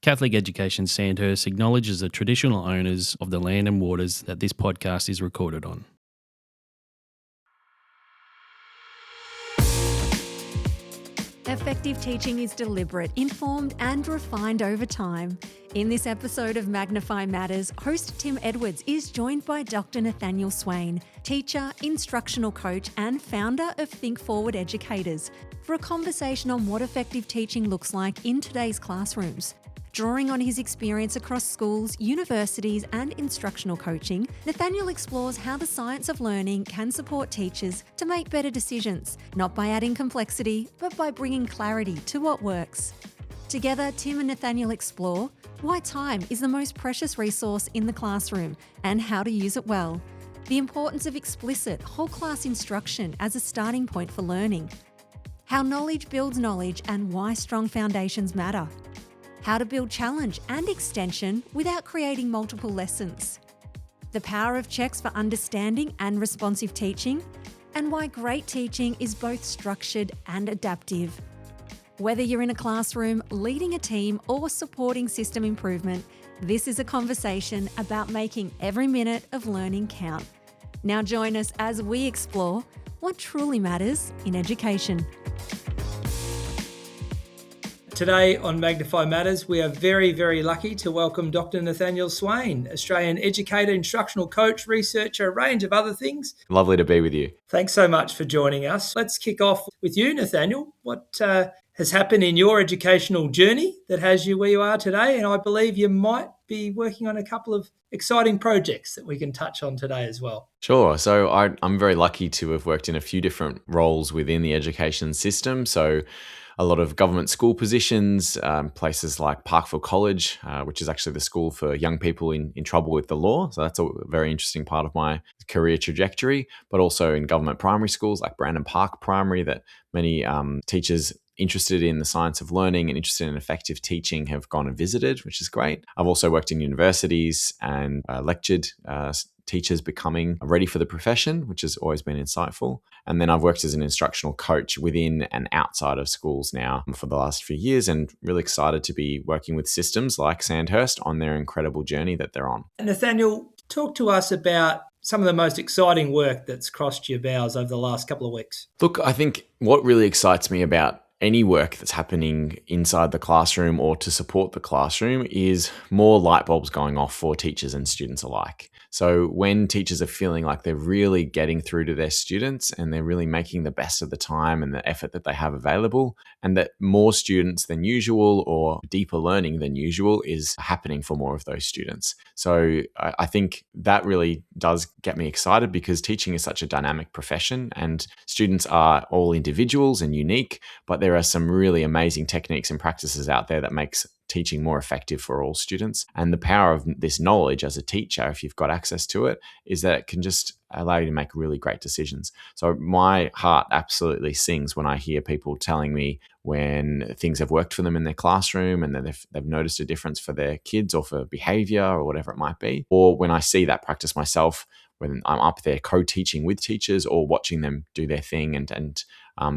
Catholic Education Sandhurst acknowledges the traditional owners of the land and waters that this podcast is recorded on. Effective teaching is deliberate, informed and refined over time. In this episode of Magnify Matters, host Tim Edwards is joined by Dr Nathaniel Swain, teacher, instructional coach and founder of Think Forward Educators, for a conversation on what effective teaching looks like in today's classrooms. Drawing on his experience across schools, universities and instructional coaching, Nathaniel explores how the science of learning can support teachers to make better decisions, not by adding complexity, but by bringing clarity to what works. Together, Tim and Nathaniel explore why time is the most precious resource in the classroom and how to use it well, the importance of explicit, whole-class instruction as a starting point for learning, how knowledge builds knowledge and why strong foundations matter, how to build challenge and extension without creating multiple lessons, the power of checks for understanding and responsive teaching, and why great teaching is both structured and adaptive. Whether you're in a classroom, leading a team, or supporting system improvement, this is a conversation about making every minute of learning count. Now join us as we explore what truly matters in education. Today on Magnify Matters, we are very, very lucky to welcome Dr Nathaniel Swain, Australian educator, instructional coach, researcher, a range of other things. Lovely to be with you. Thanks so much for joining us. Let's kick off with you, Nathaniel. What has happened in your educational journey that has you where you are today? And I believe you might be working on a couple of exciting projects that we can touch on today as well. Sure. So I'm very lucky to have worked in a few different roles within the education system. So a lot of government school positions, places like Parkville College, which is actually the school for young people in trouble with the law. So that's a very interesting part of my career trajectory, but also in government primary schools like Brandon Park Primary that many teachers interested in the science of learning and interested in effective teaching have gone and visited, which is great. I've also worked in universities and lectured teachers becoming ready for the profession, which has always been insightful. And then I've worked as an instructional coach within and outside of schools now for the last few years, and really excited to be working with systems like Sandhurst on their incredible journey that they're on. Nathaniel, talk to us about some of the most exciting work that's crossed your bows over the last couple of weeks. Look, I think what really excites me about any work that's happening inside the classroom or to support the classroom is more light bulbs going off for teachers and students alike. So when teachers are feeling like they're really getting through to their students and they're really making the best of the time and the effort that they have available, and that more students than usual or deeper learning than usual is happening for more of those students. So I think that really does get me excited because teaching is such a dynamic profession and students are all individuals and unique, but there are some really amazing techniques and practices out there that makes teaching more effective for all students. And the power of this knowledge as a teacher, if you've got access to it, is that it can just allow you to make really great decisions. So my heart absolutely sings when I hear people telling me when things have worked for them in their classroom and then they've noticed a difference for their kids or for behavior or whatever it might be. Or when I see that practice myself, when I'm up there co-teaching with teachers or watching them do their thing and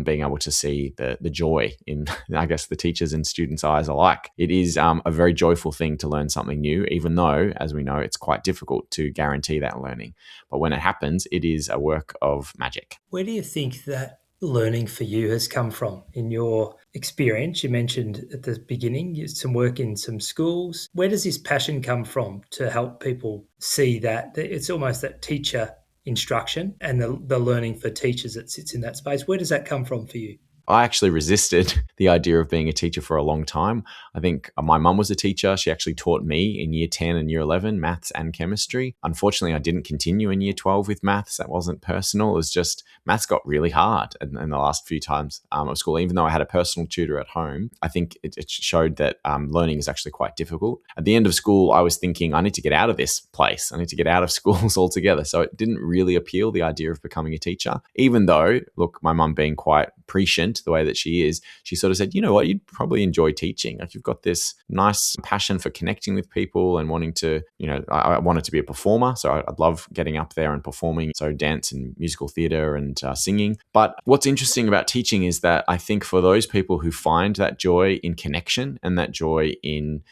being able to see the joy in, I guess, the teachers and students' eyes alike. It is a very joyful thing to learn something new, even though, as we know, it's quite difficult to guarantee that learning. But when it happens, it is a work of magic. Where do you think that learning for you has come from in your experience? You mentioned at the beginning some work in some schools. Where does this passion come from to help people see that it's almost that teacher instruction and the learning for teachers that sits in that space? Where does that come from for you? I actually resisted the idea of being a teacher for a long time. I think my mum was a teacher. She actually taught me in year 10 and year 11, maths and chemistry. Unfortunately, I didn't continue in year 12 with maths. That wasn't personal. It was just maths got really hard in the last few times of school. Even though I had a personal tutor at home, I think it showed that learning is actually quite difficult. At the end of school, I was thinking, I need to get out of this place. I need to get out of schools altogether. So it didn't really appeal, the idea of becoming a teacher, even though, look, my mum being quite prescient the way that she is, she sort of said, you know what, you'd probably enjoy teaching. Like you've got this nice passion for connecting with people and wanting to, I wanted to be a performer. So I'd love getting up there and performing. So dance and musical theatre and singing. But what's interesting about teaching is that I think for those people who find that joy in connection and that joy in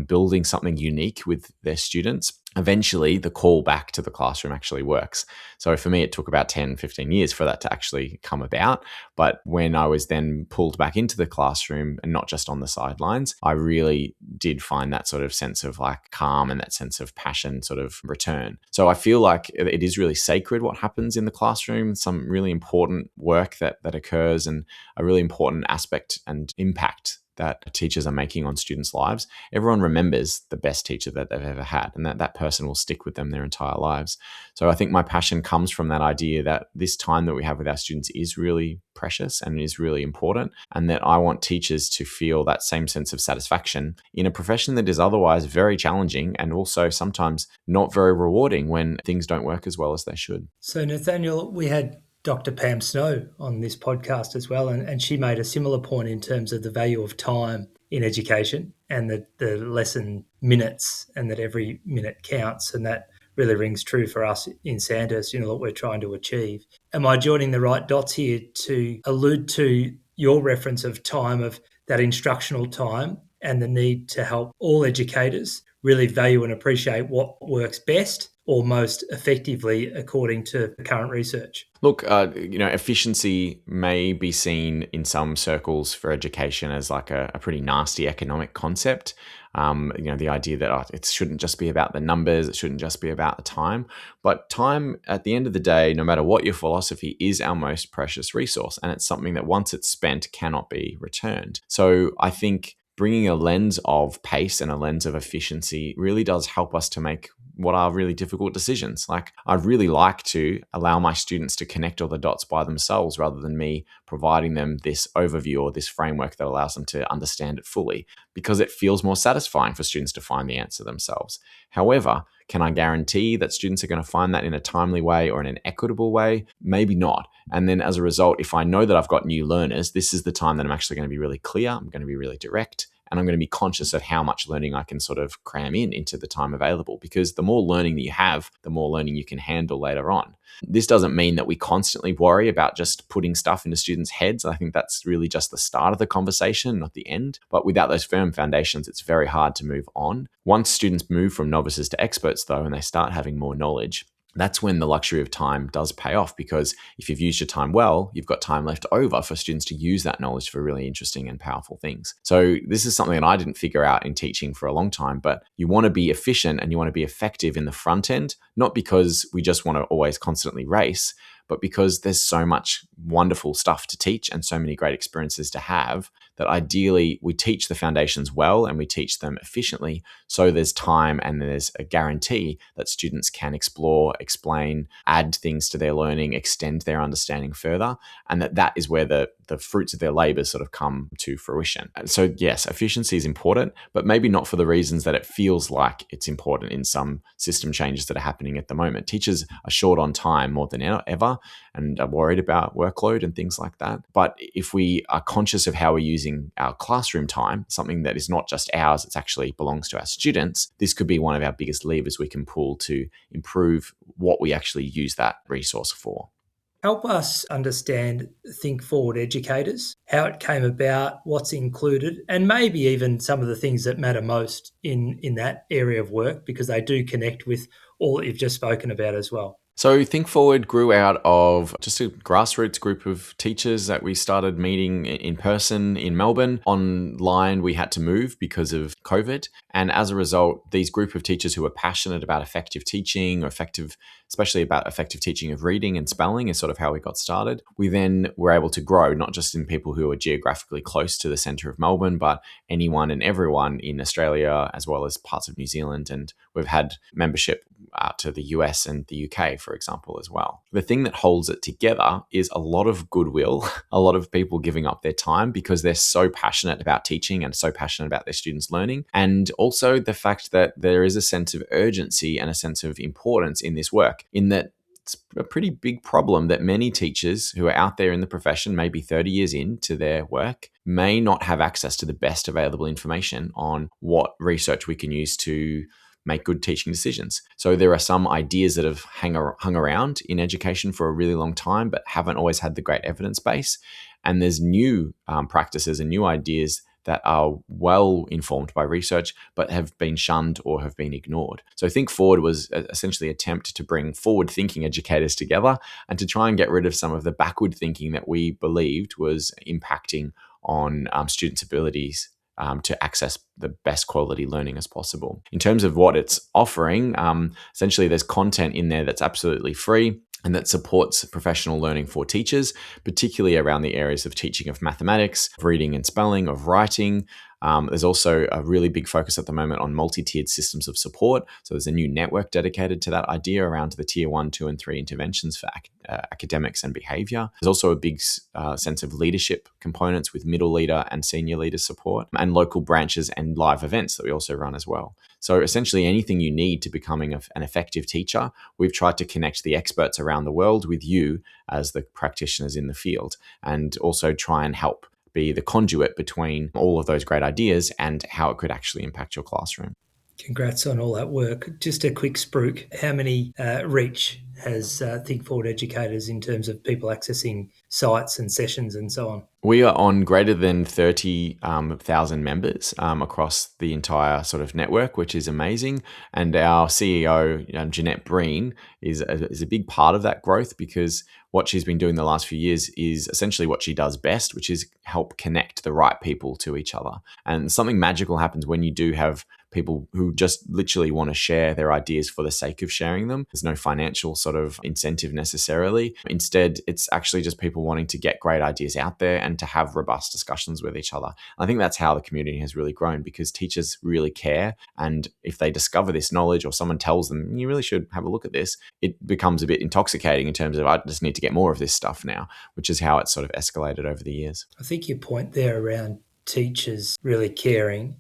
building something unique with their students, eventually the call back to the classroom actually works. So for me, it took about 10, 15 years for that to actually come about. But when I was then pulled back into the classroom and not just on the sidelines, I really did find that sort of sense of like calm and that sense of passion sort of return. So I feel like it is really sacred what happens in the classroom, some really important work that occurs and a really important aspect and impact that teachers are making on students' lives. Everyone remembers the best teacher that they've ever had, and that person will stick with them their entire lives. So I think my passion comes from that idea that this time that we have with our students is really precious and is really important, and that I want teachers to feel that same sense of satisfaction in a profession that is otherwise very challenging and also sometimes not very rewarding when things don't work as well as they should. So Nathaniel, we had Dr. Pam Snow on this podcast as well, and she made a similar point in terms of the value of time in education and the lesson minutes, and that every minute counts, and that really rings true for us in Sandhurst, what we're trying to achieve. Am I joining the right dots here to allude to your reference of time, of that instructional time, and the need to help all educators really value and appreciate what works best or most effectively according to current research? Look, efficiency may be seen in some circles for education as like a pretty nasty economic concept. The idea that it shouldn't just be about the numbers, it shouldn't just be about the time. But time, at the end of the day, no matter what your philosophy, is our most precious resource. And it's something that once it's spent cannot be returned. So I think bringing a lens of pace and a lens of efficiency really does help us to make what are really difficult decisions. Like, I'd really like to allow my students to connect all the dots by themselves rather than me providing them this overview or this framework that allows them to understand it fully, because it feels more satisfying for students to find the answer themselves. However, can I guarantee that students are going to find that in a timely way or in an equitable way? Maybe not. And then as a result, if I know that I've got new learners, this is the time that I'm actually going to be really clear, I'm going to be really direct, and I'm going to be conscious of how much learning I can sort of cram into the time available, because the more learning that you have, the more learning you can handle later on. This doesn't mean that we constantly worry about just putting stuff into students' heads. I think that's really just the start of the conversation, not the end. But without those firm foundations, it's very hard to move on. Once students move from novices to experts, though, and they start having more knowledge, that's when the luxury of time does pay off, because if you've used your time well, you've got time left over for students to use that knowledge for really interesting and powerful things. So this is something that I didn't figure out in teaching for a long time, but you want to be efficient and you want to be effective in the front end, not because we just want to always constantly race, but because there's so much wonderful stuff to teach and so many great experiences to have, that ideally we teach the foundations well and we teach them efficiently, so there's time and there's a guarantee that students can explore, explain, add things to their learning, extend their understanding further, and that is where the fruits of their labors sort of come to fruition. And so yes, efficiency is important, but maybe not for the reasons that it feels like it's important in some system changes that are happening at the moment. Teachers are short on time more than ever and are worried about workload and things like that. But if we are conscious of how we're using our classroom time, something that is not just ours, it actually belongs to our students, this could be one of our biggest levers we can pull to improve what we actually use that resource for. Help us understand Think Forward Educators, how it came about, what's included, and maybe even some of the things that matter most in that area of work, because they do connect with all that you've just spoken about as well. So Think Forward grew out of just a grassroots group of teachers that we started meeting in person in Melbourne. Online, we had to move because of COVID. And as a result, these group of teachers who were passionate about effective teaching, especially about effective teaching of reading and spelling, is sort of how we got started. We then were able to grow, not just in people who are geographically close to the centre of Melbourne, but anyone and everyone in Australia, as well as parts of New Zealand. And we've had membership out to the US and the UK, for example, as well. The thing that holds it together is a lot of goodwill, a lot of people giving up their time because they're so passionate about teaching and so passionate about their students' learning. And also the fact that there is a sense of urgency and a sense of importance in this work, in that it's a pretty big problem that many teachers who are out there in the profession, maybe 30 years into their work, may not have access to the best available information on what research we can use to make good teaching decisions. So there are some ideas that have hung around in education for a really long time, but haven't always had the great evidence base. And there's new practices and new ideas that are well informed by research, but have been shunned or have been ignored. So Think Forward was essentially an attempt to bring forward-thinking educators together and to try and get rid of some of the backward thinking that we believed was impacting on students' abilities to access the best quality learning as possible. In terms of what it's offering, essentially there's content in there that's absolutely free and that supports professional learning for teachers, particularly around the areas of teaching of mathematics, of reading and spelling, of writing. There's also a really big focus at the moment on multi-tiered systems of support. So there's a new network dedicated to that idea around the tier 1, 2, and 3 interventions for academics and behavior. There's also a big sense of leadership components with middle leader and senior leader support, and local branches and live events that we also run as well. So essentially anything you need to becoming an effective teacher, we've tried to connect the experts around the world with you as the practitioners in the field, and also try and help be the conduit between all of those great ideas and how it could actually impact your classroom. Congrats on all that work. Just a quick spruik. How many reach has Think Forward Educators in terms of people accessing sites and sessions and so on? We are on greater than 30,000 members across the entire sort of network, which is amazing. And our CEO, Jeanette Breen, is a big part of that growth, because what she's been doing the last few years is essentially what she does best, which is help connect the right people to each other. And something magical happens when you do have people who just literally want to share their ideas for the sake of sharing them. There's no financial sort of incentive necessarily. Instead, it's actually just people wanting to get great ideas out there and to have robust discussions with each other. And I think that's how the community has really grown, because teachers really care. And if they discover this knowledge or someone tells them, you really should have a look at this, it becomes a bit intoxicating in terms of, I just need to get more of this stuff now, which is how it's sort of escalated over the years. I think your point there around teachers really caring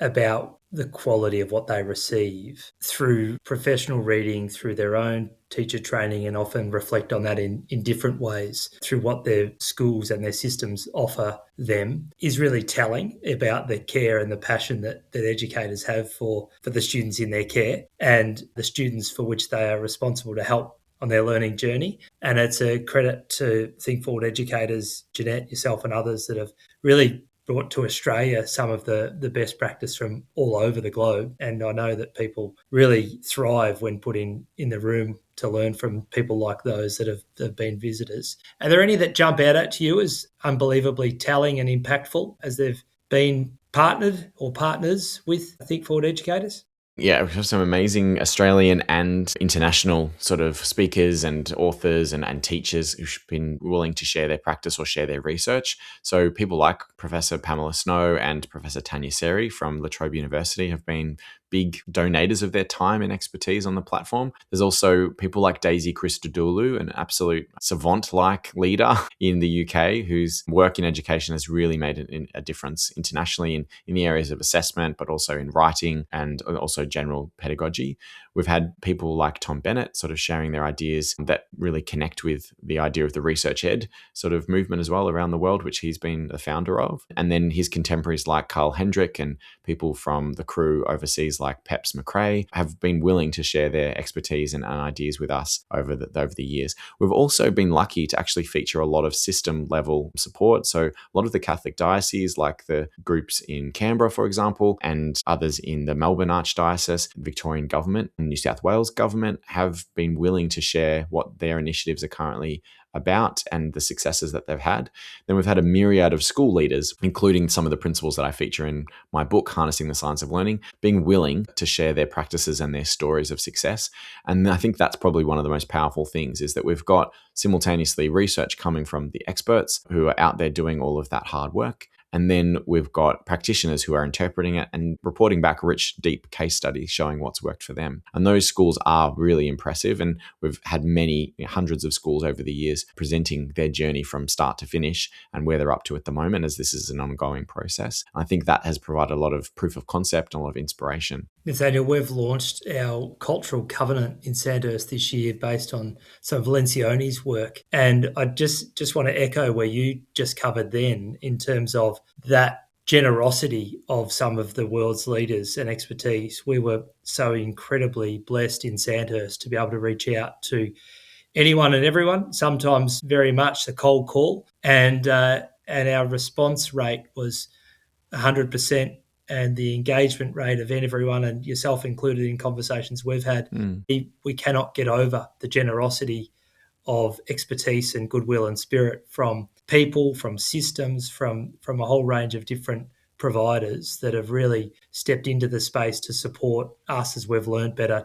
about the quality of what they receive through professional reading, through their own teacher training, and often reflect on that in different ways through what their schools and their systems offer them, is really telling about the care and the passion that educators have for the students in their care and the students for which they are responsible to help on their learning journey. And it's a credit to Think Forward Educators, Jeanette, yourself and others that have really brought to Australia some of the best practice from all over the globe. And I know that people really thrive when put in the room to learn from people like those that have been visitors. Are there any that jump out at you as unbelievably telling and impactful as they've been partnered or partners with Think Forward Educators? Yeah, we have some amazing Australian and international sort of speakers and authors and teachers who've been willing to share their practice or share their research. So people like Professor Pamela Snow and Professor Tanya Seri from La Trobe University have been big donators of their time and expertise on the platform. There's also people like Daisy Christodoulou, an absolute savant-like leader in the UK whose work in education has really made a difference internationally in the areas of assessment, but also in writing and also general pedagogy. We've had people like Tom Bennett sort of sharing their ideas that really connect with the idea of the research ed sort of movement as well around the world, which he's been the founder of. And then his contemporaries like Carl Hendrick and people from the crew overseas like Peps McRae have been willing to share their expertise and ideas with us over the years. We've also been lucky to actually feature a lot of system level support. So a lot of the Catholic dioceses, like the groups in Canberra, for example, and others in the Melbourne Archdiocese, Victorian government, and New South Wales government have been willing to share what their initiatives are currently about and the successes that they've had. Then we've had a myriad of school leaders, including some of the principals that I feature in my book, Harnessing the Science of Learning, being willing to share their practices and their stories of success. And I think that's probably one of the most powerful things, is that we've got simultaneously research coming from the experts who are out there doing all of that hard work. And then we've got practitioners who are interpreting it and reporting back rich, deep case studies showing what's worked for them. And those schools are really impressive. And we've had many, hundreds of schools over the years presenting their journey from start to finish and where they're up to at the moment, as this is an ongoing process. I think that has provided a lot of proof of concept and a lot of inspiration. Nathaniel, we've launched our cultural covenant in Sandhurst this year based on some of Lencioni's work. And I just want to echo where you just covered then in terms of that generosity of some of the world's leaders and expertise. We were so incredibly blessed in Sandhurst to be able to reach out to anyone and everyone, sometimes very much the cold call. And our response rate was 100%, and the engagement rate of everyone, and yourself included in conversations we've had, we cannot get over the generosity of expertise and goodwill and spirit from people, from systems, from a whole range of different providers that have really stepped into the space to support us as we've learned better,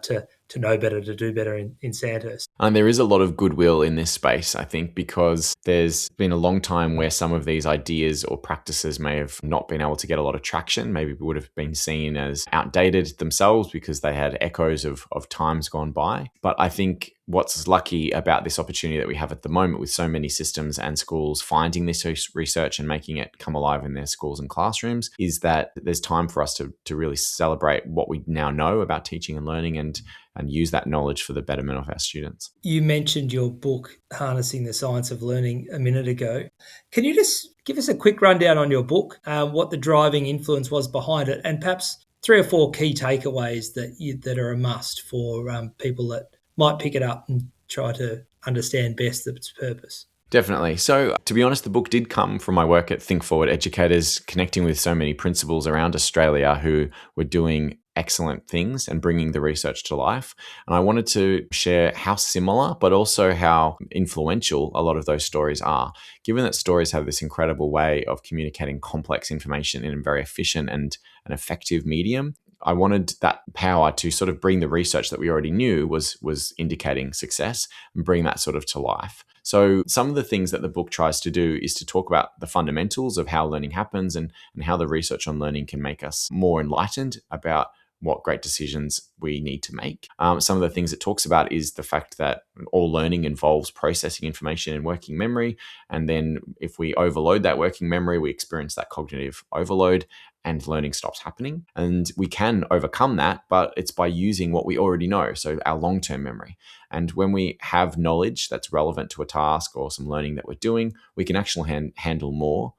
to know better, to do better in Sandhurst. And there is a lot of goodwill in this space, I think, because there's been a long time where some of these ideas or practices may have not been able to get a lot of traction. Maybe would have been seen as outdated themselves because they had echoes of times gone by. But I think what's lucky about this opportunity that we have at the moment with so many systems and schools finding this research and making it come alive in their schools and classrooms is that there's time for us to really celebrate what we now know about teaching and learning and use that knowledge for the betterment of our students. You mentioned your book, Harnessing the Science of Learning, a minute ago. Can you just give us a quick rundown on your book, what the driving influence was behind it, and perhaps 3 or 4 key takeaways that are a must for people that might pick it up and try to understand best its purpose? Definitely. So to be honest, the book did come from my work at Think Forward Educators, connecting with so many principals around Australia who were doing excellent things and bringing the research to life. And I wanted to share how similar, but also how influential a lot of those stories are. Given that stories have this incredible way of communicating complex information in a very efficient and an effective medium, I wanted that power to sort of bring the research that we already knew was indicating success and bring that sort of to life. So some of the things that the book tries to do is to talk about the fundamentals of how learning happens and how the research on learning can make us more enlightened about what great decisions we need to make. Some of the things it talks about is the fact that all learning involves processing information in working memory. And then if we overload that working memory, we experience that cognitive overload and learning stops happening. And we can overcome that, but it's by using what we already know, so our long-term memory. And when we have knowledge that's relevant to a task or some learning that we're doing, we can actually handle more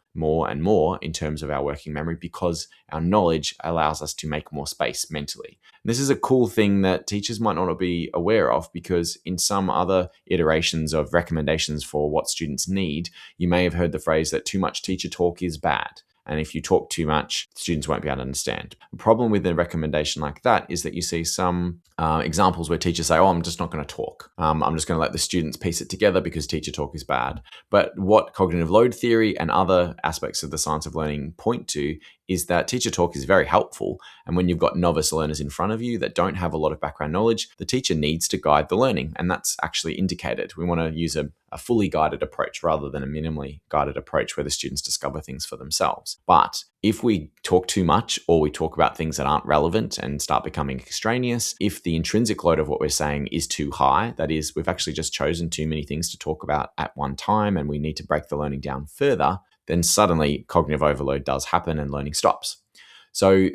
and more in terms of our working memory because our knowledge allows us to make more space mentally. And this is a cool thing that teachers might not be aware of because in some other iterations of recommendations for what students need, you may have heard the phrase that too much teacher talk is bad. And if you talk too much, students won't be able to understand. The problem with a recommendation like that is that you see some examples where teachers say, I'm just not going to talk. I'm just going to let the students piece it together because teacher talk is bad. But what cognitive load theory and other aspects of the science of learning point to is that teacher talk is very helpful. And when you've got novice learners in front of you that don't have a lot of background knowledge, the teacher needs to guide the learning. And that's actually indicated. We want to use a fully guided approach rather than a minimally guided approach where the students discover things for themselves. But if we talk too much or we talk about things that aren't relevant and start becoming extraneous, if the intrinsic load of what we're saying is too high, that is, we've actually just chosen too many things to talk about at one time and we need to break the learning down further, then suddenly cognitive overload does happen and learning stops. So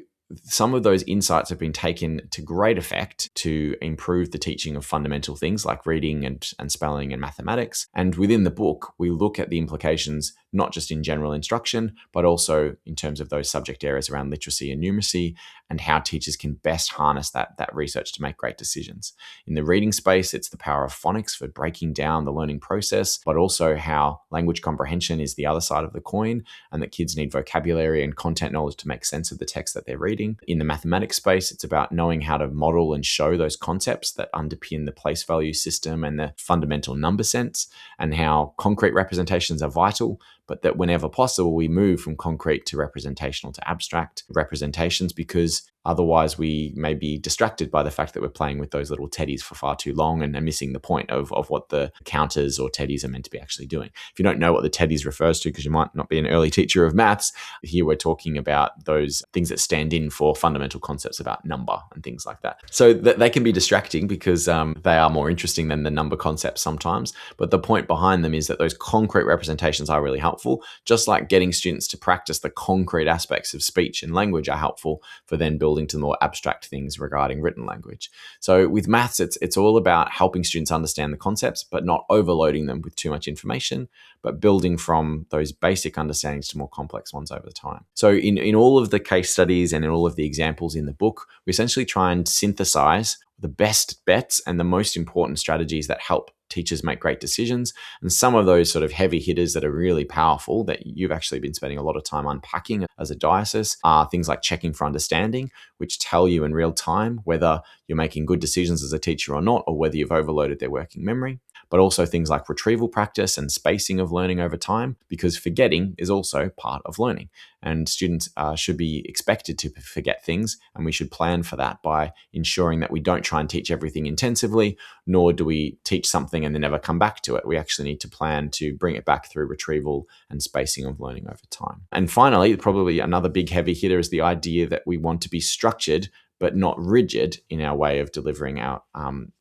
some of those insights have been taken to great effect to improve the teaching of fundamental things like reading and spelling and mathematics. And within the book, we look at the implications, not just in general instruction, but also in terms of those subject areas around literacy and numeracy and how teachers can best harness that research to make great decisions. In the reading space, it's the power of phonics for breaking down the learning process, but also how language comprehension is the other side of the coin and that kids need vocabulary and content knowledge to make sense of the text that they're reading. In the mathematics space, it's about knowing how to model and show those concepts that underpin the place value system and the fundamental number sense, and how concrete representations are vital, but that whenever possible, we move from concrete to representational to abstract representations because otherwise we may be distracted by the fact that we're playing with those little teddies for far too long and missing the point of what the counters or teddies are meant to be actually doing. If you don't know what the teddies refers to, because you might not be an early teacher of maths, here we're talking about those things that stand in for fundamental concepts about number and things like that. So they can be distracting because they are more interesting than the number concepts sometimes. But the point behind them is that those concrete representations are really helpful, just like getting students to practice the concrete aspects of speech and language are helpful for then building to the more abstract things regarding written language. So with maths, it's all about helping students understand the concepts, but not overloading them with too much information, but building from those basic understandings to more complex ones over time. So in all of the case studies and in all of the examples in the book, we essentially try and synthesize the best bets and the most important strategies that help teachers make great decisions. And some of those sort of heavy hitters that are really powerful that you've actually been spending a lot of time unpacking as a diocese are things like checking for understanding, which tell you in real time whether you're making good decisions as a teacher or not, or whether you've overloaded their working memory. But also things like retrieval practice and spacing of learning over time, because forgetting is also part of learning. And students should be expected to forget things, and we should plan for that by ensuring that we don't try and teach everything intensively, nor do we teach something and then never come back to it. We actually need to plan to bring it back through retrieval and spacing of learning over time. And finally, probably another big heavy hitter is the idea that we want to be structured but not rigid in our way of delivering our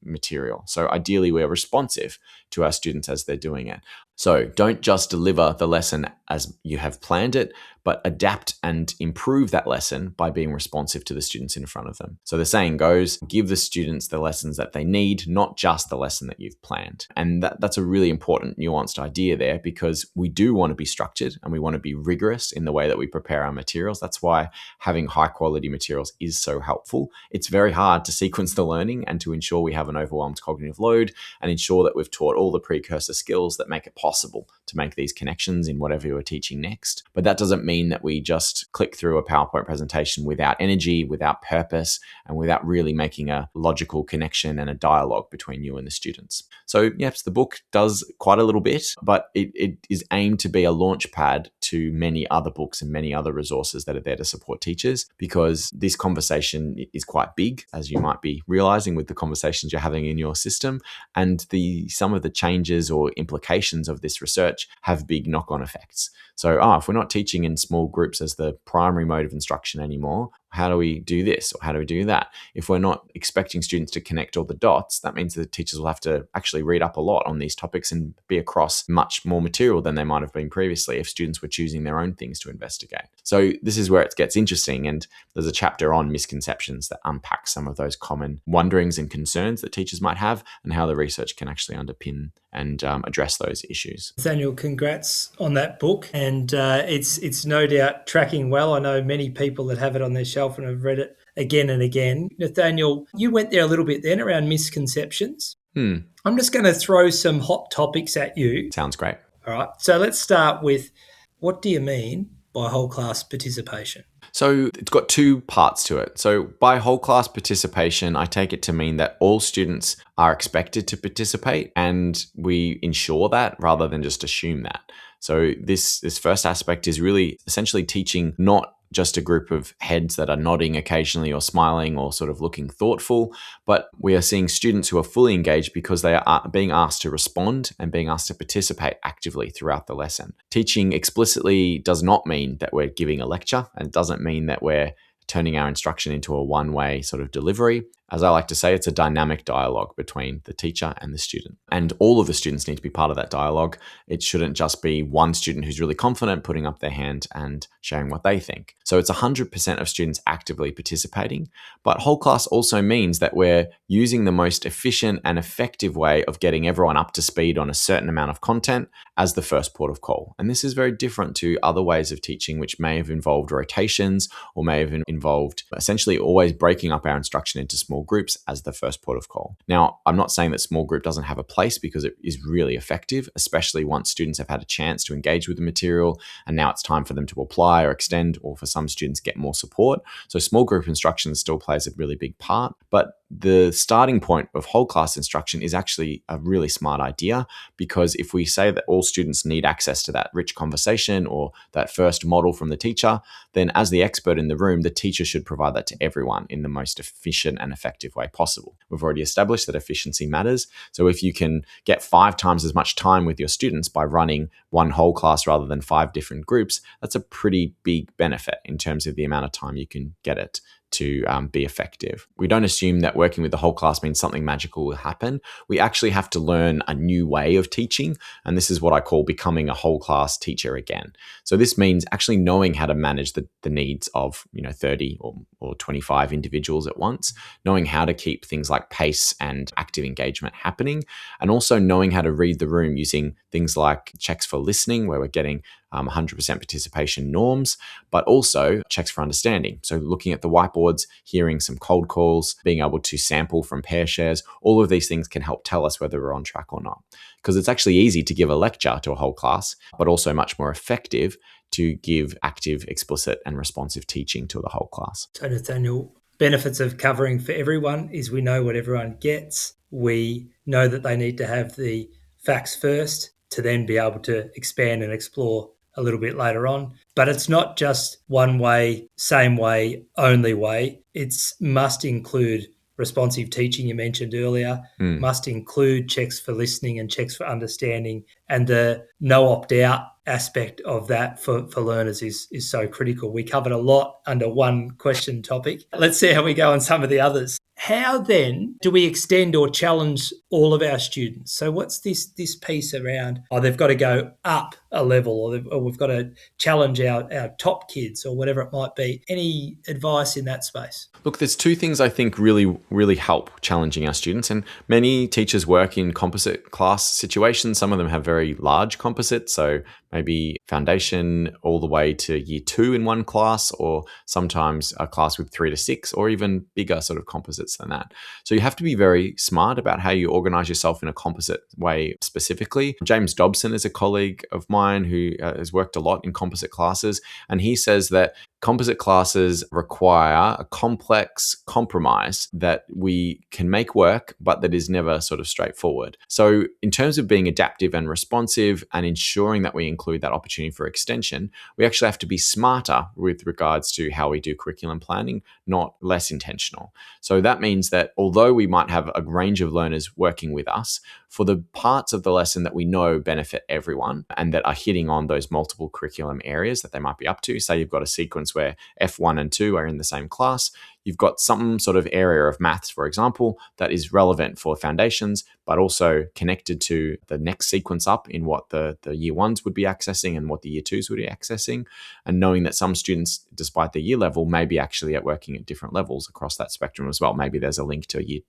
material. So ideally, we're responsive to our students as they're doing it. So don't just deliver the lesson as you have planned it, but adapt and improve that lesson by being responsive to the students in front of them. So the saying goes, give the students the lessons that they need, not just the lesson that you've planned. And that's a really important nuanced idea there, because we do want to be structured and we want to be rigorous in the way that we prepare our materials. That's why having high quality materials is so helpful. It's very hard to sequence the learning and to ensure we have an overwhelmed cognitive load and ensure that we've taught all the precursor skills that make it possible to make these connections in whatever you're teaching next. But that doesn't mean that we just click through a PowerPoint presentation without energy, without purpose, and without really making a logical connection and a dialogue between you and the students. So yes, the book does quite a little bit, but it is aimed to be a launch pad to many other books and many other resources that are there to support teachers, because this conversation is quite big, as you might be realizing with the conversations you're having in your system, and some of the changes or implications of this research have big knock-on effects. So if we're not teaching in small groups as the primary mode of instruction anymore, how do we do this or how do we do that? If we're not expecting students to connect all the dots, that means that teachers will have to actually read up a lot on these topics and be across much more material than they might have been previously if students were choosing their own things to investigate. So this is where it gets interesting, and there's a chapter on misconceptions that unpacks some of those common wonderings and concerns that teachers might have and how the research can actually underpin and address those issues. Nathaniel, congrats on that book, and it's no doubt tracking well. I know many people that have it on their shelf and have read it again and again. Nathaniel, you went there a little bit then around misconceptions. I'm just going to throw some hot topics at you. Sounds great. All right. So let's start with, what do you mean by whole class participation? So it's got two parts to it. So by whole class participation, I take it to mean that all students are expected to participate, and we ensure that rather than just assume that. So this first aspect is really essentially teaching not just a group of heads that are nodding occasionally or smiling or sort of looking thoughtful, but we are seeing students who are fully engaged because they are being asked to respond and being asked to participate actively throughout the lesson. Teaching explicitly does not mean that we're giving a lecture, and doesn't mean that we're turning our instruction into a one-way sort of delivery. As I like to say, it's a dynamic dialogue between the teacher and the student. And all of the students need to be part of that dialogue. It shouldn't just be one student who's really confident putting up their hand and sharing what they think. So it's 100% of students actively participating. But whole class also means that we're using the most efficient and effective way of getting everyone up to speed on a certain amount of content as the first port of call. And this is very different to other ways of teaching, which may have involved rotations or may have involved essentially always breaking up our instruction into small groups as the first port of call. Now, I'm not saying that small group doesn't have a place, because it is really effective, especially once students have had a chance to engage with the material and now it's time for them to apply or extend, or for some students get more support. So small group instruction still plays a really big part, but the starting point of whole class instruction is actually a really smart idea, because if we say that all students need access to that rich conversation or that first model from the teacher, then as the expert in the room, the teacher should provide that to everyone in the most efficient and effective way possible. We've already established that efficiency matters. So if you can get 5 times as much time with your students by running one whole class rather than 5 different groups, that's a pretty big benefit in terms of the amount of time you can get it to be effective. We don't assume that working with the whole class means something magical will happen. We actually have to learn a new way of teaching, and this is what I call becoming a whole class teacher again. So this means actually knowing how to manage the needs of 30 or 25 individuals at once, knowing how to keep things like pace and active engagement happening, and also knowing how to read the room using things like checks for listening, where we're getting 100% participation norms, but also checks for understanding. So looking at the whiteboards, hearing some cold calls, being able to sample from pair shares, all of these things can help tell us whether we're on track or not. Because it's actually easy to give a lecture to a whole class, but also much more effective to give active, explicit, and responsive teaching to the whole class. So, Nathaniel, benefits of covering for everyone is we know what everyone gets. We know that they need to have the facts first to then be able to expand and explore a little bit later on. But it's not just one way, same way, only way. It must include responsive teaching you mentioned earlier, must include checks for listening and checks for understanding, and the no opt-out aspect of that for learners is so critical. We covered a lot under one question topic. Let's see how we go on some of the others. How then do we extend or challenge all of our students? So what's this piece around, they've got to go up a level, or we've got to challenge our top kids, or whatever it might be? Any advice in that space? Look, there's two things I think really help challenging our students, and many teachers work in composite class situations. Some of them have very large composites, so maybe foundation all the way to year 2 in one class, or sometimes a class with 3 to 6, or even bigger sort of composites than that. So you have to be very smart about how you organize yourself in a composite way specifically. James Dobson is a colleague of mine who has worked a lot in composite classes, and he says that composite classes require a complex compromise that we can make work, but that is never sort of straightforward. So in terms of being adaptive and responsive and ensuring that we include that opportunity for extension, we actually have to be smarter with regards to how we do curriculum planning, not less intentional. So that means that although we might have a range of learners working with us, for the parts of the lesson that we know benefit everyone and that are hitting on those multiple curriculum areas that they might be up to, say you've got a sequence where F1 and 2 are in the same class, you've got some sort of area of maths, for example, that is relevant for foundations, but also connected to the next sequence up in what the year 1s would be accessing and what the year 2s would be accessing. And knowing that some students, despite the year level, may be actually working at different levels across that spectrum as well. Maybe there's a link to a year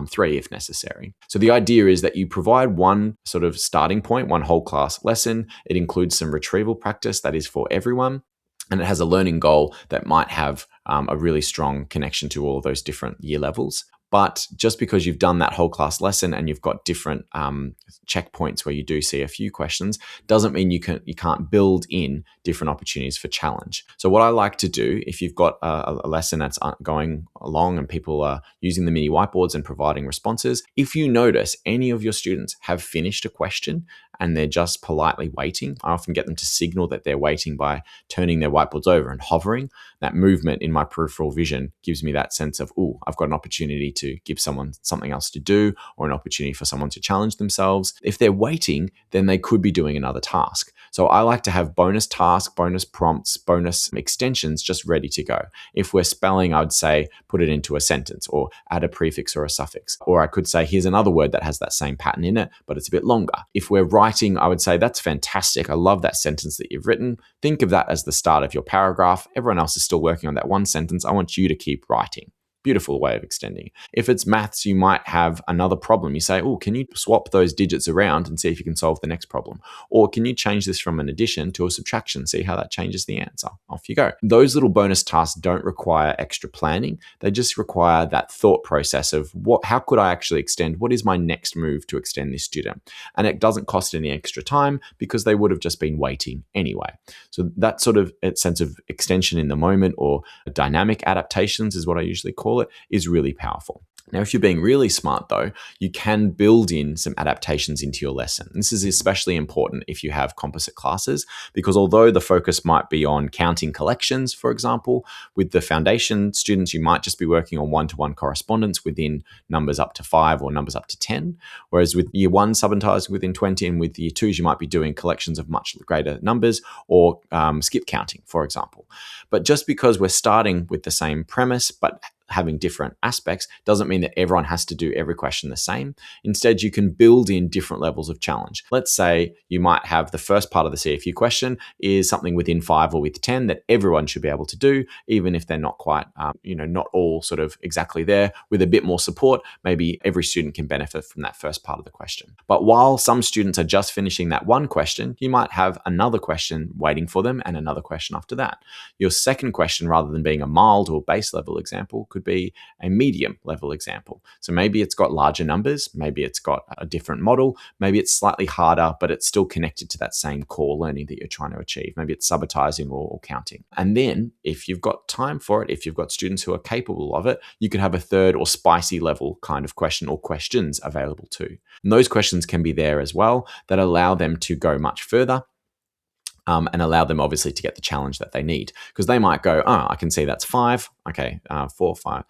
3 if necessary. So the idea is that you provide one sort of starting point, one whole class lesson. It includes some retrieval practice that is for everyone. And it has a learning goal that might have a really strong connection to all of those different year levels. But just because you've done that whole class lesson and you've got different checkpoints where you do see a few questions, doesn't mean you can't build in different opportunities for challenge. So what I like to do, if you've got a lesson that's going along and people are using the mini whiteboards and providing responses, if you notice any of your students have finished a question and they're just politely waiting, I often get them to signal that they're waiting by turning their whiteboards over and hovering. That movement in my peripheral vision gives me that sense of, oh, I've got an opportunity to give someone something else to do, or an opportunity for someone to challenge themselves. If they're waiting, then they could be doing another task. So I like to have bonus tasks, bonus prompts, bonus extensions just ready to go. If we're spelling, I would say, put it into a sentence or add a prefix or a suffix. Or I could say, here's another word that has that same pattern in it, but it's a bit longer. If we're writing, I would say, that's fantastic. I love that sentence that you've written. Think of that as the start of your paragraph. Everyone else is still working on that one sentence. I want you to keep writing. Beautiful way of extending. If it's maths, you might have another problem. You say, oh, can you swap those digits around and see if you can solve the next problem? Or can you change this from an addition to a subtraction? See how that changes the answer. Off you go. Those little bonus tasks don't require extra planning. They just require that thought process of how could I actually extend? What is my next move to extend this student? And it doesn't cost any extra time because they would have just been waiting anyway. So that sort of sense of extension in the moment, or dynamic adaptations is what I usually call it, is really powerful. Now, if you're being really smart, though, you can build in some adaptations into your lesson. This is especially important if you have composite classes, because although the focus might be on counting collections, for example, with the foundation students, you might just be working on one-to-one correspondence within numbers up to 5 or numbers up to 10. Whereas with year 1 subentizing within 20, and with year 2s, you might be doing collections of much greater numbers, or skip counting, for example. But just because we're starting with the same premise, but having different aspects doesn't mean that everyone has to do every question the same. Instead, you can build in different levels of challenge. Let's say you might have the first part of the CFU question is something within 5 or with 10 that everyone should be able to do, even if they're not quite, not all sort of exactly there. With a bit more support, maybe every student can benefit from that first part of the question. But while some students are just finishing that one question, you might have another question waiting for them and another question after that. Your second question, rather than being a mild or base level example, could be a medium level example. So maybe it's got larger numbers, maybe it's got a different model, maybe it's slightly harder, but it's still connected to that same core learning that you're trying to achieve. Maybe it's sabotaging or counting. And then if you've got time for it, if you've got students who are capable of it, you could have a third or spicy level kind of question or questions available too. And those questions can be there as well that allow them to go much further. And allow them obviously to get the challenge that they need, because they might go, I can see that's 5. Okay, 4, 5,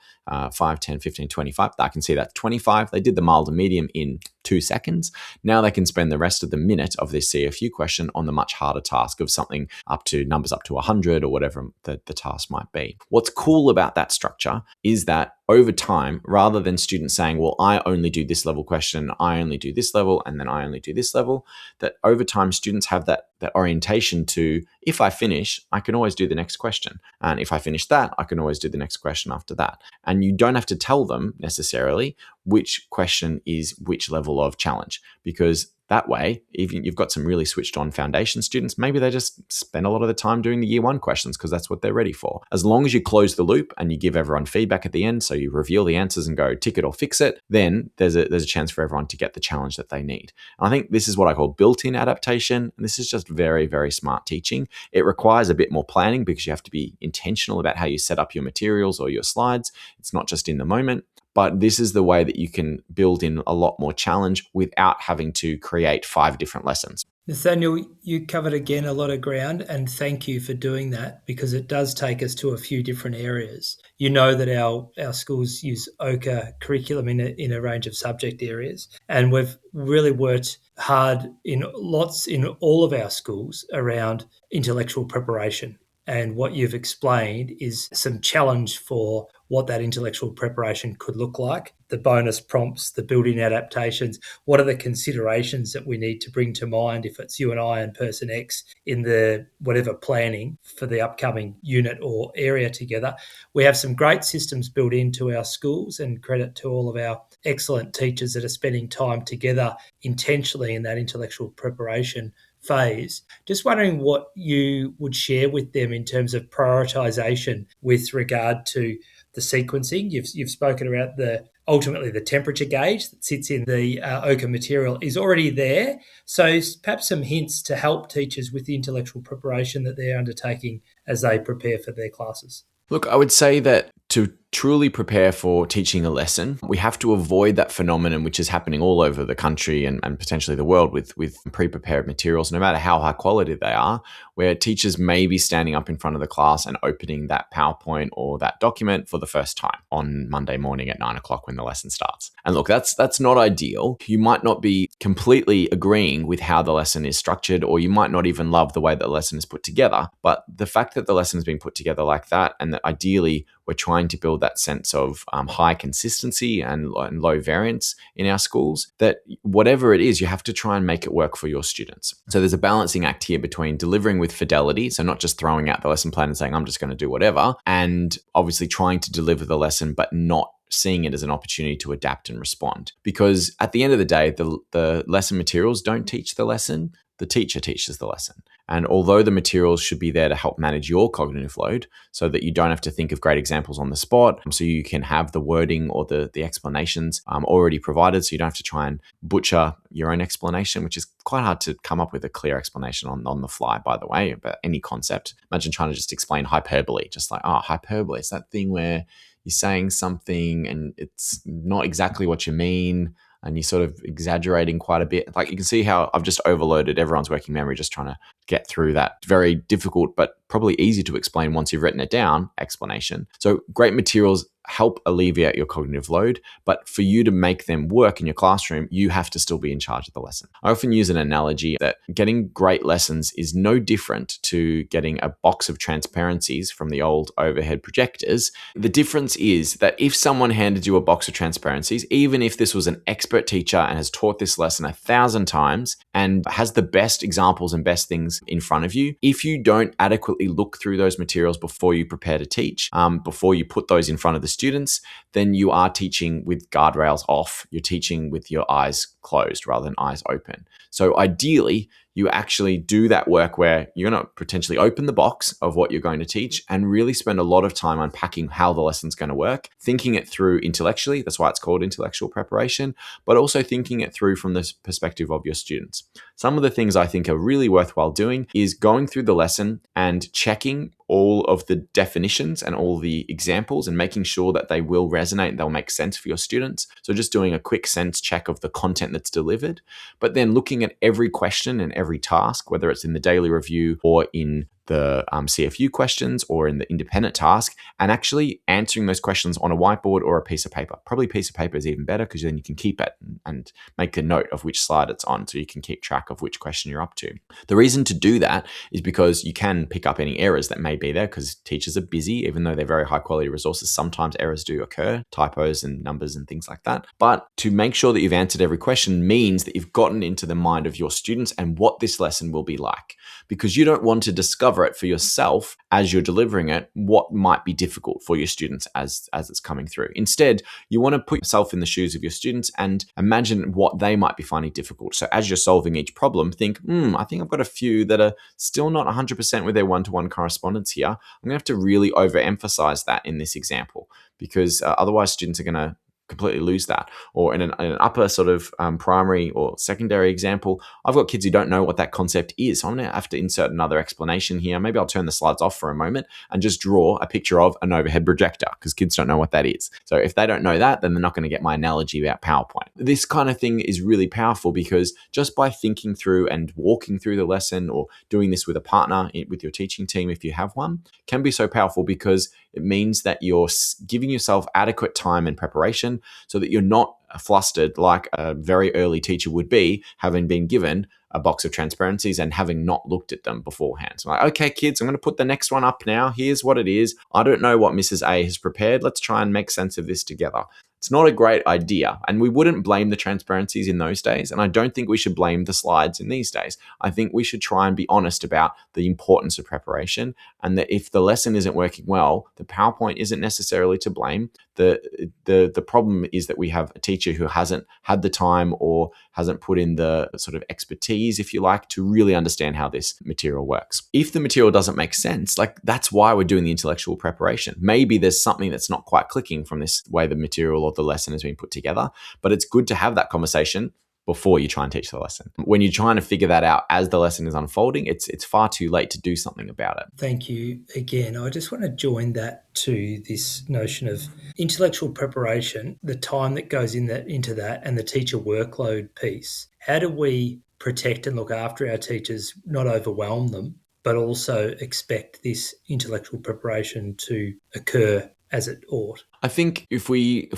10, 15, 25. I can see that's 25. They did the mild and medium in 2 seconds. Now they can spend the rest of the minute of this CFU question on the much harder task of something numbers up to 100 or whatever the task might be. What's cool about that structure is that over time, rather than students saying, well, I only do this level question, I only do this level, and then I only do this level, that over time students have that orientation to, if I finish, I can always do the next question. And if I finish that, I can always do the next question after that. And you don't have to tell them necessarily which question is which level of challenge, because that way, even you've got some really switched on foundation students, maybe they just spend a lot of the time doing the year 1 questions because that's what they're ready for. As long as you close the loop and you give everyone feedback at the end, so you reveal the answers and go tick it or fix it, then there's a chance for everyone to get the challenge that they need. And I think this is what I call built-in adaptation. And this is just very, very smart teaching. It requires a bit more planning because you have to be intentional about how you set up your materials or your slides. It's not just in the moment. But this is the way that you can build in a lot more challenge without having to create 5 different lessons. Nathaniel, you covered again a lot of ground, and thank you for doing that, because it does take us to a few different areas. You know that our schools use OCA curriculum in a range of subject areas, and we've really worked hard in all of our schools around intellectual preparation. And what you've explained is some challenge for what that intellectual preparation could look like, the bonus prompts, the built-in adaptations. What are the considerations that we need to bring to mind if it's you and I and person X in the whatever planning for the upcoming unit or area together? We have some great systems built into our schools, and credit to all of our excellent teachers that are spending time together intentionally in that intellectual preparation phase. Just wondering what you would share with them in terms of prioritization with regard to the sequencing. You've spoken about ultimately the temperature gauge that sits in the OCA material is already there. So perhaps some hints to help teachers with the intellectual preparation that they're undertaking as they prepare for their classes. Look, I would say that to truly prepare for teaching a lesson, we have to avoid that phenomenon which is happening all over the country and potentially the world with pre-prepared materials, no matter how high quality they are, where teachers may be standing up in front of the class and opening that PowerPoint or that document for the first time on Monday morning at 9 o'clock when the lesson starts. And look, that's not ideal. You might not be completely agreeing with how the lesson is structured, or you might not even love the way that the lesson is put together. But the fact that the lesson is being put together like that, and that ideally we're trying to build that sense of high consistency and low variance in our schools, that whatever it is, you have to try and make it work for your students. So there's a balancing act here between delivering with fidelity, so not just throwing out the lesson plan and saying, I'm just going to do whatever, and obviously trying to deliver the lesson, but not seeing it as an opportunity to adapt and respond. Because at the end of the day, the lesson materials don't teach the lesson, the teacher teaches the lesson. And although the materials should be there to help manage your cognitive load so that you don't have to think of great examples on the spot, so you can have the wording or the explanations already provided, so you don't have to try and butcher your own explanation, which is quite hard to come up with a clear explanation on the fly, by the way, about any concept. Imagine trying to just explain hyperbole, just like, hyperbole, it's that thing where you're saying something and it's not exactly what you mean, and you're sort of exaggerating quite a bit. Like, you can see how I've just overloaded everyone's working memory just trying to get through that very difficult but probably easy to explain once you've written it down explanation. So great materials help alleviate your cognitive load, but for you to make them work in your classroom, you have to still be in charge of the lesson. I often use an analogy that getting great lessons is no different to getting a box of transparencies from the old overhead projectors. The difference is that if someone handed you a box of transparencies, even if this was an expert teacher and has taught this lesson 1,000 times and has the best examples and best things in front of you, if you don't adequately look through those materials before you prepare to teach, before you put those in front of the students, then you are teaching with guardrails off. You're teaching with your eyes closed rather than eyes open. So ideally, you actually do that work where you're going to potentially open the box of what you're going to teach and really spend a lot of time unpacking how the lesson's going to work, thinking it through intellectually. That's why it's called intellectual preparation, but also thinking it through from the perspective of your students. Some of the things I think are really worthwhile doing is going through the lesson and checking all of the definitions and all the examples and making sure that they will resonate and they'll make sense for your students. So just doing a quick sense check of the content that's delivered, but then looking at every question and every task, whether it's in the daily review or in the CFU questions or in the independent task, and actually answering those questions on a whiteboard or a piece of paper. Probably a piece of paper is even better because then you can keep it and make a note of which slide it's on so you can keep track of which question you're up to. The reason to do that is because you can pick up any errors that may be there because teachers are busy. Even though they're very high quality resources, sometimes errors do occur, typos and numbers and things like that. But to make sure that you've answered every question means that you've gotten into the mind of your students and what this lesson will be like, because you don't want to discover it for yourself as you're delivering it, what might be difficult for your students as it's coming through. Instead, you want to put yourself in the shoes of your students and imagine what they might be finding difficult. So as you're solving each problem, think, I think I've got a few that are still not 100% with their one-to-one correspondence here. I'm going to have to really overemphasize that in this example because otherwise students are going to completely lose that. Or in an upper sort of primary or secondary example, I've got kids who don't know what that concept is. So I'm going to have to insert another explanation here. Maybe I'll turn the slides off for a moment and just draw a picture of an overhead projector because kids don't know what that is. So if they don't know that, then they're not going to get my analogy about PowerPoint. This kind of thing is really powerful because just by thinking through and walking through the lesson or doing this with a partner with your teaching team, if you have one, can be so powerful because it means that you're giving yourself adequate time and preparation so that you're not flustered like a very early teacher would be, having been given a box of transparencies and having not looked at them beforehand. So I'm like, okay, kids, I'm going to put the next one up now. Here's what it is. I don't know what Mrs. A has prepared. Let's try and make sense of this together. It's not a great idea. And we wouldn't blame the transparencies in those days. And I don't think we should blame the slides in these days. I think we should try and be honest about the importance of preparation and that if the lesson isn't working well, the PowerPoint isn't necessarily to blame. The problem is that we have a teacher who hasn't had the time or hasn't put in the sort of expertise, if you like, to really understand how this material works. If the material doesn't make sense, like that's why we're doing the intellectual preparation. Maybe there's something that's not quite clicking from this way the material or the lesson has been put together, but it's good to have that conversation before you try and teach the lesson. When you're trying to figure that out as the lesson is unfolding, it's far too late to do something about it. Thank you again. I just want to join that to this notion of intellectual preparation, the time that goes into that and the teacher workload piece. How do we protect and look after our teachers, not overwhelm them, but also expect this intellectual preparation to occur as it ought? I think if we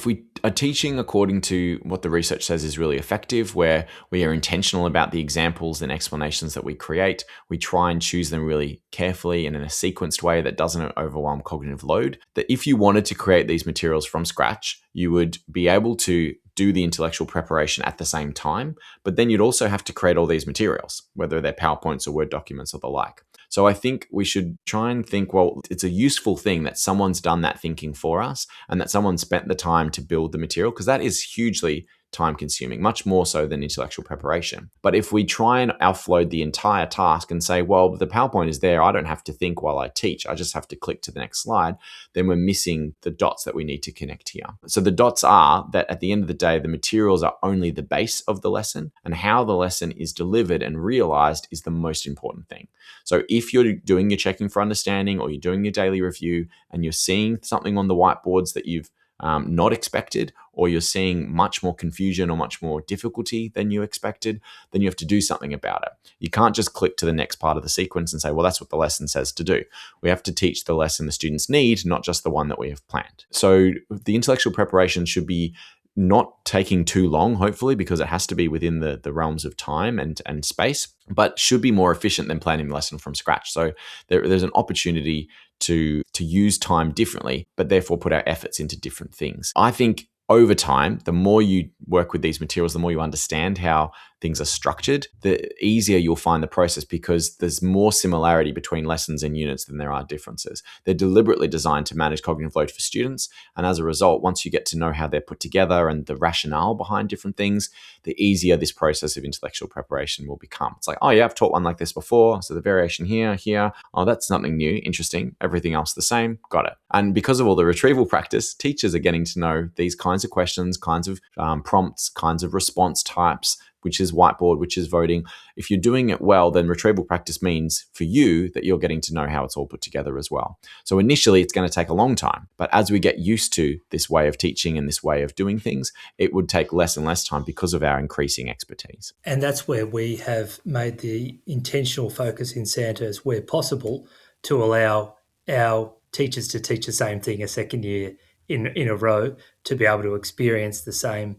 are teaching according to what the research says is really effective, where we are intentional about the examples and explanations that we create, we try and choose them really carefully and in a sequenced way that doesn't overwhelm cognitive load, that if you wanted to create these materials from scratch, you would be able to do the intellectual preparation at the same time, but then you'd also have to create all these materials, whether they're PowerPoints or Word documents or the like. So I think we should try and think, well, it's a useful thing that someone's done that thinking for us and that someone spent the time to build the material, because that is hugely time consuming, much more so than intellectual preparation. But if we try and offload the entire task and say, well, the PowerPoint is there, I don't have to think while I teach, I just have to click to the next slide, then we're missing the dots that we need to connect here. So the dots are that at the end of the day, the materials are only the base of the lesson, and how the lesson is delivered and realized is the most important thing. So if you're doing your checking for understanding or you're doing your daily review and you're seeing something on the whiteboards that you've not expected, or you're seeing much more confusion or much more difficulty than you expected, then you have to do something about it. You can't just click to the next part of the sequence and say, well, that's what the lesson says to do. We have to teach the lesson the students need, not just the one that we have planned. So the intellectual preparation should be not taking too long, hopefully, because it has to be within the realms of time and space, but should be more efficient than planning the lesson from scratch. So there's an opportunity to use time differently, but therefore put our efforts into different things. I think over time, the more you work with these materials, the more you understand how things are structured, the easier you'll find the process, because there's more similarity between lessons and units than there are differences. They're deliberately designed to manage cognitive load for students. And as a result, once you get to know how they're put together and the rationale behind different things, the easier this process of intellectual preparation will become. It's like, oh yeah, I've taught one like this before. So the variation here. Oh, that's something new, interesting. Everything else the same. Got it. And because of all the retrieval practice, teachers are getting to know these kinds of questions, kinds of prompts, kinds of response types, which is whiteboard, which is voting. If you're doing it well, then retrieval practice means for you that you're getting to know how it's all put together as well. So initially, it's going to take a long time. But as we get used to this way of teaching and this way of doing things, it would take less and less time because of our increasing expertise. And that's where we have made the intentional focus in Sandhurst, where possible, to allow our teachers to teach the same thing a second year in a row, to be able to experience the same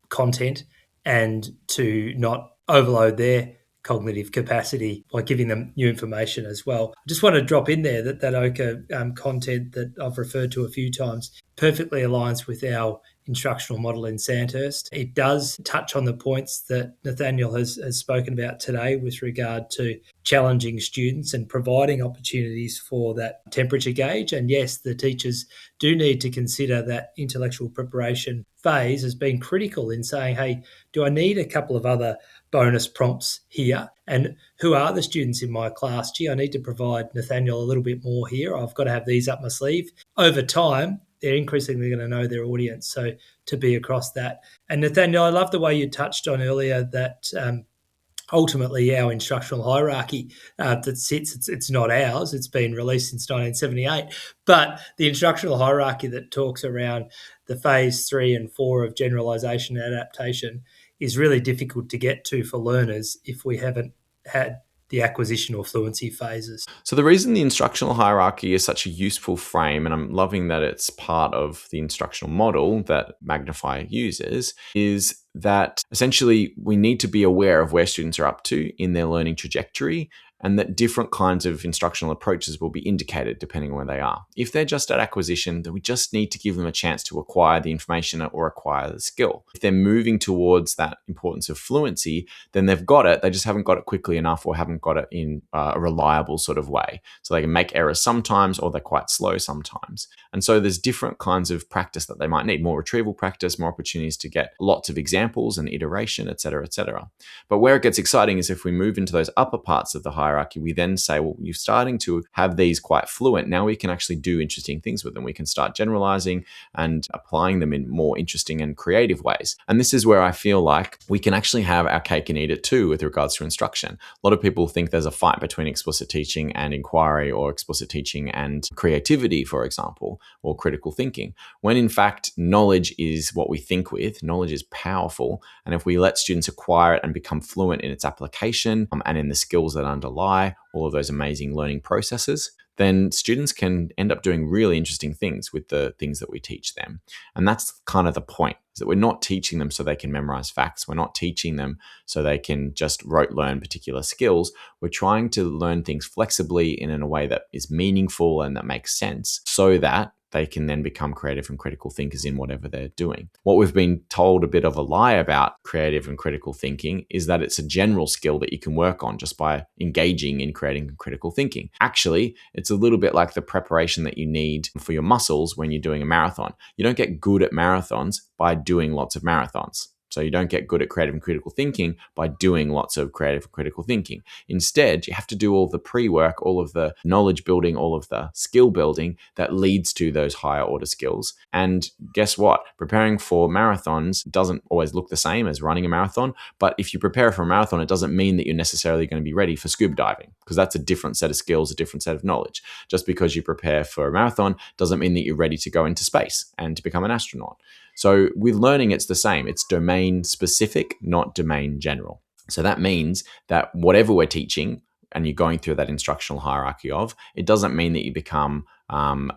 content and to not overload their cognitive capacity by giving them new information as well. I just want to drop in there that OCA content that I've referred to a few times perfectly aligns with our instructional model in Sandhurst. It does touch on the points that Nathaniel has spoken about today with regard to challenging students and providing opportunities for that temperature gauge. And yes, the teachers do need to consider that intellectual preparation phase as being critical in saying, hey, do I need a couple of other bonus prompts here? And who are the students in my class? Gee, I need to provide Nathaniel a little bit more here. I've got to have these up my sleeve. Over time, they're increasingly going to know their audience. So to be across that. And Nathaniel, I love the way you touched on earlier that ultimately our instructional hierarchy that sits, it's not ours. It's been released since 1978. But the instructional hierarchy that talks around the phase 3 and 4 of generalisation and adaptation is really difficult to get to for learners if we haven't had the acquisition or fluency phases. So the reason the instructional hierarchy is such a useful frame, and I'm loving that it's part of the instructional model that Magnify uses, is that essentially we need to be aware of where students are up to in their learning trajectory, and that different kinds of instructional approaches will be indicated depending on where they are. If they're just at acquisition, then we just need to give them a chance to acquire the information or acquire the skill. If they're moving towards that importance of fluency, then they've got it, they just haven't got it quickly enough or haven't got it in a reliable sort of way. So they can make errors sometimes, or they're quite slow sometimes. And so there's different kinds of practice that they might need, more retrieval practice, more opportunities to get lots of examples and iteration, et cetera, et cetera. But where it gets exciting is if we move into those upper parts of the hierarchy, we then say, well, you're starting to have these quite fluent. Now we can actually do interesting things with them. We can start generalizing and applying them in more interesting and creative ways. And this is where I feel like we can actually have our cake and eat it too with regards to instruction. A lot of people think there's a fight between explicit teaching and inquiry, or explicit teaching and creativity, for example, or critical thinking, when in fact, knowledge is what we think with. Knowledge is powerful. And if we let students acquire it and become fluent in its application and in the skills that underlie all of those amazing learning processes, then students can end up doing really interesting things with the things that we teach them. And that's kind of the point, is that we're not teaching them so they can memorize facts. We're not teaching them so they can just rote learn particular skills. We're trying to learn things flexibly and in a way that is meaningful and that makes sense, so that they can then become creative and critical thinkers in whatever they're doing. What we've been told a bit of a lie about creative and critical thinking is that it's a general skill that you can work on just by engaging in creating critical thinking. Actually, it's a little bit like the preparation that you need for your muscles when you're doing a marathon. You don't get good at marathons by doing lots of marathons. So you don't get good at creative and critical thinking by doing lots of creative and critical thinking. Instead, you have to do all the pre-work, all of the knowledge building, all of the skill building that leads to those higher order skills. And guess what? Preparing for marathons doesn't always look the same as running a marathon. But if you prepare for a marathon, it doesn't mean that you're necessarily going to be ready for scuba diving, because that's a different set of skills, a different set of knowledge. Just because you prepare for a marathon doesn't mean that you're ready to go into space and to become an astronaut. So with learning, it's the same. It's domain specific, not domain general. So that means that whatever we're teaching, and you're going through that instructional hierarchy of, it doesn't mean that you become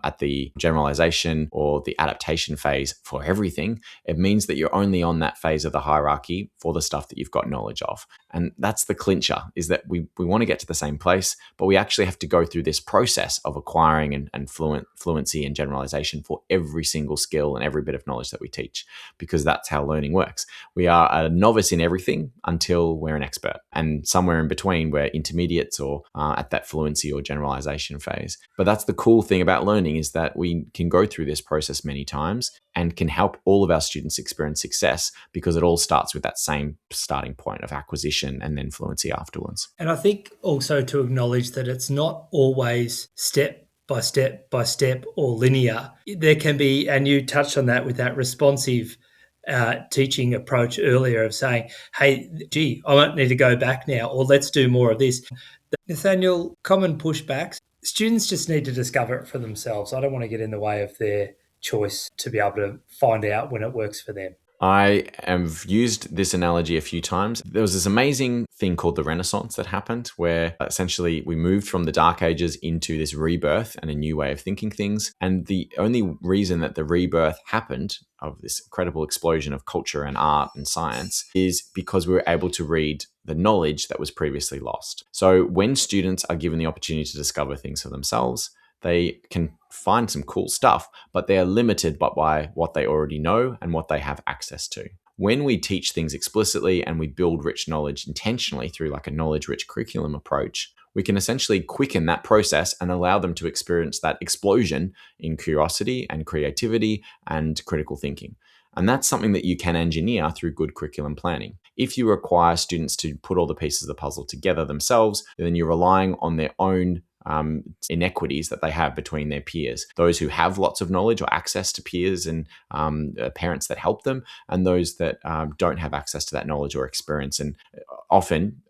at the generalization or the adaptation phase for everything. It means that you're only on that phase of the hierarchy for the stuff that you've got knowledge of. And that's the clincher, is that we want to get to the same place, but we actually have to go through this process of acquiring and fluency and generalization for every single skill and every bit of knowledge that we teach, because that's how learning works. We are a novice in everything until we're an expert. And somewhere in between, we're intermediates or at that fluency or generalization phase. But that's the cool thing about learning, is that we can go through this process many times and can help all of our students experience success, because it all starts with that same starting point of acquisition and then fluency afterwards. And I think also to acknowledge that it's not always step by step by step or linear. There can be, and you touched on that with that responsive teaching approach earlier of saying, hey, gee, I won't need to go back now, or let's do more of this. Nathaniel, common pushbacks. Students just need to discover it for themselves. I don't want to get in the way of their choice to be able to find out when it works for them. I have used this analogy a few times. There was this amazing thing called the Renaissance that happened, where essentially we moved from the Dark Ages into this rebirth and a new way of thinking things. And the only reason that the rebirth happened, of this incredible explosion of culture and art and science, is because we were able to read the knowledge that was previously lost. So when students are given the opportunity to discover things for themselves, they can find some cool stuff, but they are limited by what they already know and what they have access to. When we teach things explicitly and we build rich knowledge intentionally through like a knowledge-rich curriculum approach, we can essentially quicken that process and allow them to experience that explosion in curiosity and creativity and critical thinking. And that's something that you can engineer through good curriculum planning. If you require students to put all the pieces of the puzzle together themselves, then you're relying on their own inequities that they have between their peers. Those who have lots of knowledge or access to peers and parents that help them, and those that don't have access to that knowledge or experience. And often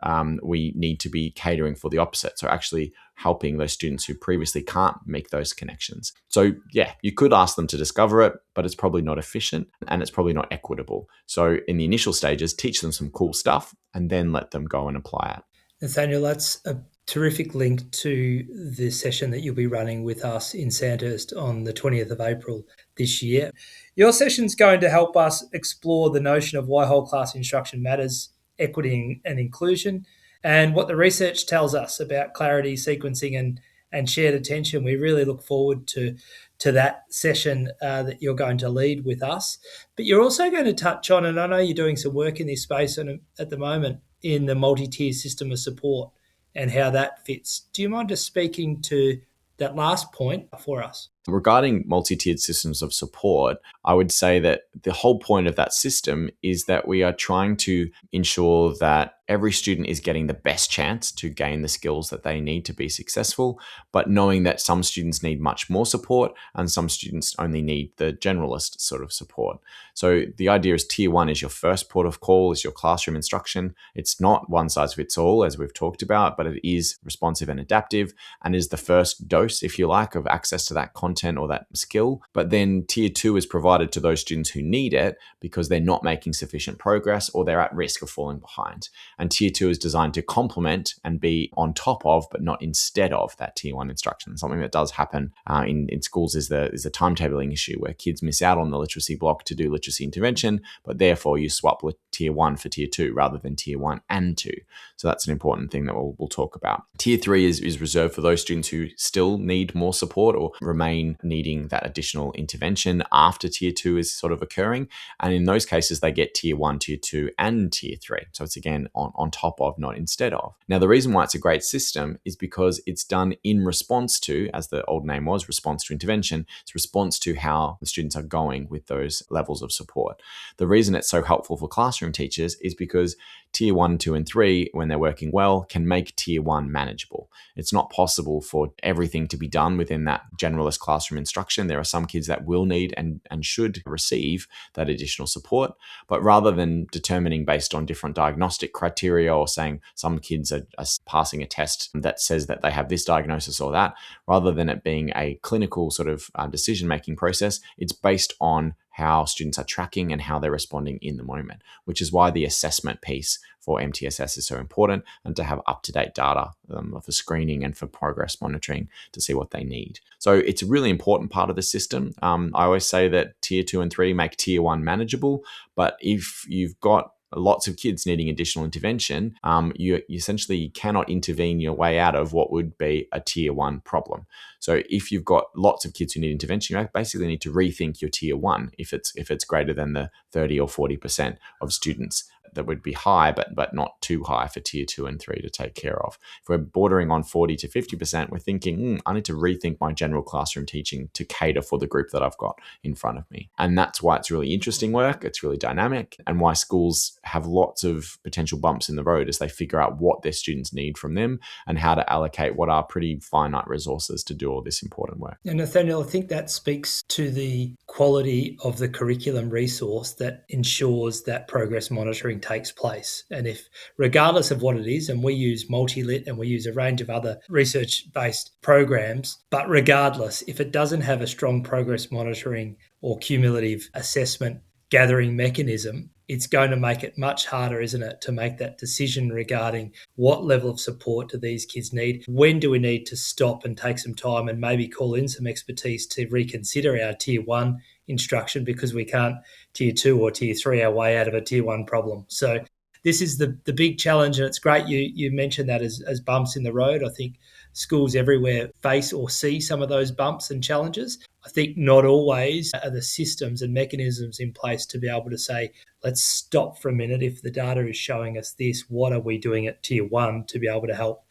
we need to be catering for the opposite. So actually helping those students who previously can't make those connections. So yeah, you could ask them to discover it, but it's probably not efficient and it's probably not equitable. So in the initial stages, teach them some cool stuff and then let them go and apply it. Nathaniel, that's a terrific link to the session that you'll be running with us in Sandhurst on the 20th of April this year. Your session's going to help us explore the notion of why whole class instruction matters, equity and inclusion, and what the research tells us about clarity, sequencing, and shared attention. We really look forward to that session that you're going to lead with us. But you're also going to touch on, and I know you're doing some work in this space at the moment, in the multi-tier system of support and how that fits. Do you mind just speaking to that last point for us? Regarding multi-tiered systems of support, I would say that the whole point of that system is that we are trying to ensure that every student is getting the best chance to gain the skills that they need to be successful, but knowing that some students need much more support and some students only need the generalist sort of support. So the idea is tier 1 is your first port of call, is your classroom instruction. It's not one size fits all, as we've talked about, but it is responsive and adaptive and is the first dose, if you like, of access to that content or that skill. But then tier 2 is provided to those students who need it because they're not making sufficient progress or they're at risk of falling behind. And tier 2 is designed to complement and be on top of, but not instead of, that tier 1 instruction. Something that does happen in schools is the timetabling issue, where kids miss out on the literacy block to do literacy intervention, but therefore you swap with tier 1 for tier 2 rather than tier 1 and 2. So that's an important thing that we'll talk about. Tier 3 is reserved for those students who still need more support or remain between needing that additional intervention after tier 2 is sort of occurring. And in those cases, they get tier 1, tier 2, and tier 3. So it's again on top of, not instead of. Now, the reason why it's a great system is because it's done in response to, as the old name was, response to intervention. It's response to how the students are going with those levels of support. The reason it's so helpful for classroom teachers is because tier 1, 2, and 3, when they're working well, can make tier 1 manageable. It's not possible for everything to be done within that generalist classroom instruction. There are some kids that will need and should receive that additional support, but rather than determining based on different diagnostic criteria or saying some kids are passing a test that says that they have this diagnosis or that, rather than it being a clinical sort of decision-making process, it's based on how students are tracking and how they're responding in the moment, which is why the assessment piece for MTSS is so important, and to have up-to-date data for screening and for progress monitoring to see what they need. So it's a really important part of the system. I always say that tier 2 and 3 make tier 1 manageable, but if you've got lots of kids needing additional intervention, you essentially cannot intervene your way out of what would be a tier 1 problem. So if you've got lots of kids who need intervention, you basically need to rethink your tier 1 if it's greater than the 30 or 40% of students. That would be high, but not too high for tier 2 and 3 to take care of. If we're bordering on 40 to 50%, we're thinking, I need to rethink my general classroom teaching to cater for the group that I've got in front of me. And that's why it's really interesting work. It's really dynamic, and why schools have lots of potential bumps in the road as they figure out what their students need from them and how to allocate what are pretty finite resources to do all this important work. And Nathaniel, I think that speaks to the quality of the curriculum resource that ensures that progress monitoring takes place. And if, regardless of what it is, and we use multi-lit and we use a range of other research-based programs, but regardless, if it doesn't have a strong progress monitoring or cumulative assessment gathering mechanism, it's going to make it much harder, isn't it, to make that decision regarding what level of support do these kids need? When do we need to stop and take some time and maybe call in some expertise to reconsider our tier 1 instruction because we can't tier 2 or tier 3 our way out of a tier 1 problem? So this is the big challenge, and it's great you mentioned that as bumps in the road. I think schools everywhere face or see some of those bumps and challenges. I think not always are the systems and mechanisms in place to be able to say, let's stop for a minute. If the data is showing us this, what are we doing at tier 1 to be able to help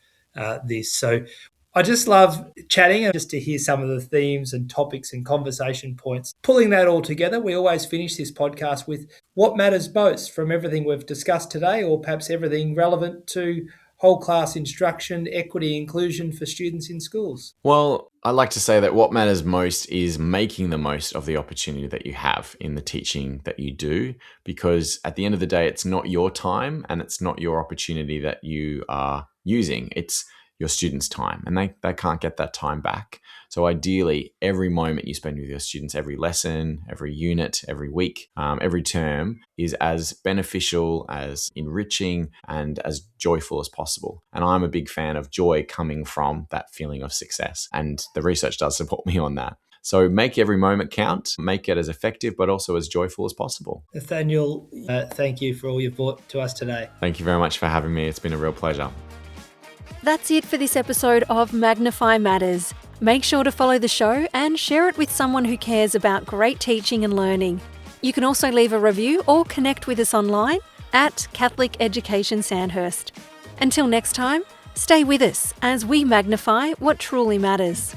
this? So I just love chatting and just to hear some of the themes and topics and conversation points. Pulling that all together, we always finish this podcast with what matters most from everything we've discussed today, or perhaps everything relevant to whole class instruction, equity, inclusion for students in schools. Well, I like to say that what matters most is making the most of the opportunity that you have in the teaching that you do, because at the end of the day, it's not your time and it's not your opportunity that you are using. It's your students' time, and they can't get that time back. So ideally, every moment you spend with your students, every lesson, every unit, every week, every term is as beneficial, as enriching, and as joyful as possible. And I'm a big fan of joy coming from that feeling of success. And the research does support me on that. So make every moment count, make it as effective, but also as joyful as possible. Nathaniel, thank you for all you've brought to us today. Thank you very much for having me. It's been a real pleasure. That's it for this episode of Magnify Matters. Make sure to follow the show and share it with someone who cares about great teaching and learning. You can also leave a review or connect with us online at Catholic Education Sandhurst. Until next time, stay with us as we magnify what truly matters.